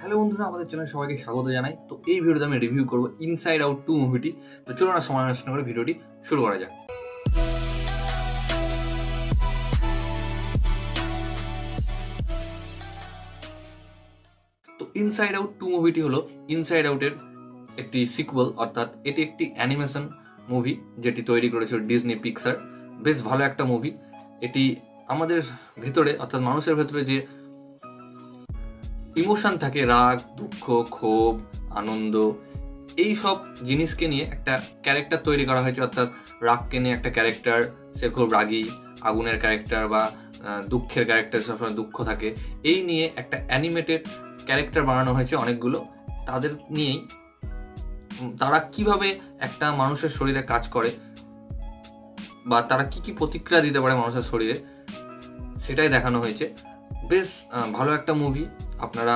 Hello বন্ধুরা, আমাদের চ্যানেলে সবাইকে স্বাগত জানাই। তো এই ভিডিওতে আমি রিভিউ করব ইনসাইড আউট 2 মুভিটি। তো চলুন না সময় নষ্ট করে ভিডিওটি শুরু করা যাক। তো ইনসাইড আউট 2 মুভিটি হলো ইনসাইড আউটের একটি সিকুয়েল, অর্থাৎ এটি একটি অ্যানিমেশন মুভি যেটি তৈরি করেছিল ডিজনি পিক্সার। বেশ ভালো একটা মুভি। এটি আমাদের ভেতরে, অর্থাৎ মানুষের ভেতরে যে ইমোশন থাকে, রাগ, দুঃখ, ক্ষোভ, আনন্দ, এই সব জিনিসকে নিয়ে একটা ক্যারেক্টার তৈরি করা হয়েছে। অর্থাৎ রাগকে নিয়ে একটা ক্যারেক্টার, সে খুব রাগী, আগুনের ক্যারেক্টার বা দুঃখের ক্যারেক্টার, সবসময় দুঃখ থাকে, এই নিয়ে একটা অ্যানিমেটেড ক্যারেক্টার বানানো হয়েছে অনেকগুলো। তাদের নিয়েই তারা কিভাবে একটা মানুষের শরীরে কাজ করে বা তারা কি কি প্রতিক্রিয়া দিতে পারে মানুষের শরীরে, সেটাই দেখানো হয়েছে। বেশ ভালো একটা মুভি, আপনারা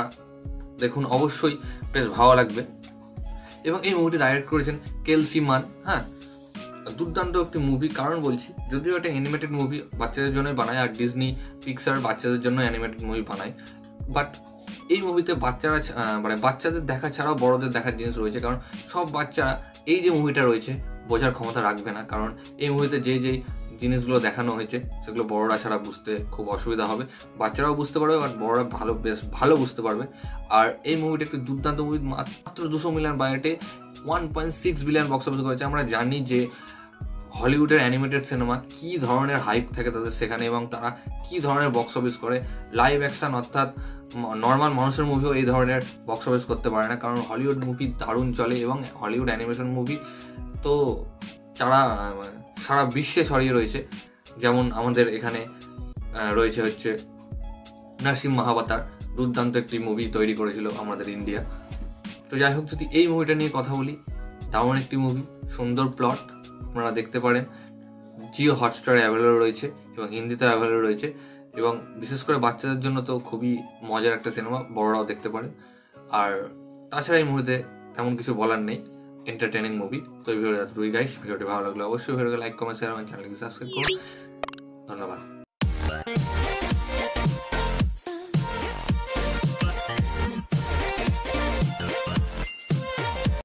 দেখুন, অবশ্যই বেশ ভালো লাগবে। এবং এই মুভিটি ডাইরেক্ট করেছেন কেলসি মান। হ্যাঁ, দুর্দান্ত একটি মুভি। কারণ বলছি, যদিও এটা অ্যানিমেটেড মুভি, বাচ্চাদের জন্য বানায়, আর ডিজনি পিক্সার বাচ্চাদের জন্য অ্যানিমেটেড মুভি বানায়, বাট এই মুভিতে বাচ্চারা মানে বাচ্চাদের দেখা ছাড়াও বড়দের দেখার জিনিস রয়েছে। কারণ সব বাচ্চারা এই যে মুভিটা রয়েছে বোঝার ক্ষমতা রাখবে না, কারণ এই মুভিতে যেই জিনিসগুলো দেখানো হয়েছে সেগুলো বড়রা ছাড়া বুঝতে খুব অসুবিধা হবে। বাচ্চারাও বুঝতে পারবে আর বড়রা বেশ ভালো বুঝতে পারবে। আর এই মুভিটা একটি দুর্দান্ত মুভি। মাত্র 200 মিলিয়ন বাজেটে 1.6 বিলিয়ন বক্স অফিস করেছে। আমরা জানি যে হলিউডের অ্যানিমেটেড সিনেমা কি ধরনের হাইপ থাকে তাদের সেখানে, এবং তারা কি ধরনের বক্স অফিস করে। লাইভ অ্যাকশন অর্থাৎ নর্মাল মানুষের মুভিও এই ধরনের বক্স অফিস করতে পারে না, কারণ হলিউড মুভি দারুণ চলে। এবং হলিউড অ্যানিমেশন মুভি তো সারা বিশ্বে ছড়িয়ে রয়েছে। যেমন আমাদের এখানে রয়েছে হচ্ছে নাসিম মাহাবাতার, দুর্দান্ত একটি মুভি তৈরি করেছিল আমাদের ইন্ডিয়া। তো যাই হোক, যদি এই মুভিটা নিয়ে কথা বলি, দারুণ একটি মুভি, সুন্দর প্লট, আপনারা দেখতে পারেন। জিও হটস্টারে অ্যাভেলেবল রয়েছে এবং হিন্দিতে অ্যাভেলেবল রয়েছে। এবং বিশেষ করে বাচ্চাদের জন্য তো খুবই মজার একটা সিনেমা, বড়রাও দেখতে পারে। আর তাছাড়া এই মুভিতে তেমন কিছু বলার নেই, এন্টারটেনিং মুভি। তো এই ভিডিওটা এতটুকুই গাইস। ভিডিওটি ভালো লাগলে অবশ্যই ভিডিওকে লাইক, কমেন্ট, শেয়ার এবং চ্যানেলকে সাবস্ক্রাইব করুন। ধন্যবাদ।